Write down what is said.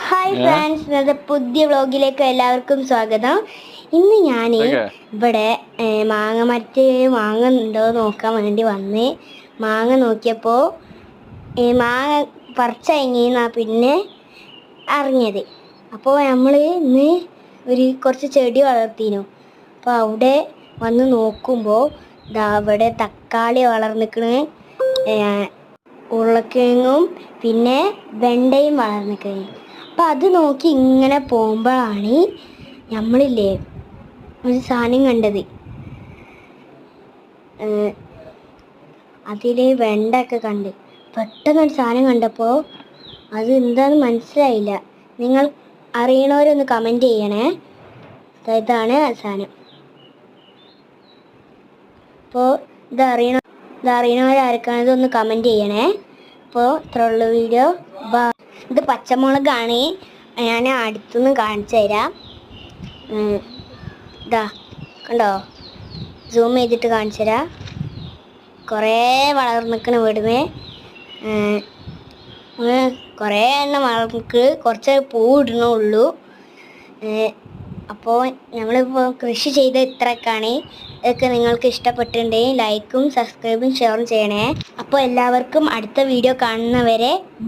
Hi friends, ഇന്നത്തെ പുതിയ വ്ളോഗിലേക്ക് എല്ലാവർക്കും സ്വാഗതം. ഇന്ന് ഞാൻ ഇവിടെ മാങ്ങ ഉണ്ടോ നോക്കാൻ വേണ്ടി വന്ന് മാങ്ങ നോക്കിയപ്പോൾ മാങ്ങ പറിച്ചങ്ങീന്നാ പിന്നെ അറിഞ്ഞത്. അപ്പോൾ നമ്മൾ ഇന്ന് കുറച്ച് ചെടി വളർത്തിനു. അപ്പോൾ അവിടെ വന്ന് നോക്കുമ്പോൾ അവിടെ തക്കാളി വളർന്നിക്കണ്, ഉരുളക്കിഴങ്ങും പിന്നെ വെണ്ടയും വളർന്നിക്കണ്. അപ്പം അത് നോക്കി ഇങ്ങനെ പോകുമ്പോഴാണ് നമ്മളില്ലേ ഒരു സാധനം കണ്ടത്. അതിൽ വെണ്ടയൊക്കെ കണ്ട് പെട്ടെന്നൊരു സാധനം കണ്ടപ്പോൾ അത് എന്താണെന്ന് മനസ്സിലായില്ല. നിങ്ങൾ അറിയണവരൊന്ന് കമൻറ്റ് ചെയ്യണേ. ഇതാണ് ആ സാധനം. അപ്പോൾ ഇതറിയണവരാർക്കാണതൊന്ന് കമൻറ്റ് ചെയ്യണേ. അപ്പോൾ ഇത്രയുള്ള വീഡിയോ. ഇത് പച്ചമുളകാണ്. ഞാൻ അടുത്തുനിന്ന് കാണിച്ചു തരാം. ഇതാ കണ്ടോ, സൂം ചെയ്തിട്ട് കാണിച്ചു തരാം. കുറേ വളർന്നിക്കണ ഇവിടുന്ന്, കുറേ എണ്ണം വളർന്നിക്ക്, കുറച്ച് പൂ ഇടണുള്ളൂ. അപ്പോൾ നമ്മളിപ്പോൾ കൃഷി ചെയ്ത ഇത്രയൊക്കെയാണ്. ഇതൊക്കെ നിങ്ങൾക്ക് ഇഷ്ടപ്പെട്ടിട്ടുണ്ടെങ്കിൽ ലൈക്കും സബ്സ്ക്രൈബും ഷെയറും ചെയ്യണേ. അപ്പോൾ എല്ലാവർക്കും അടുത്ത വീഡിയോ കാണുന്നവരെ ബൈ.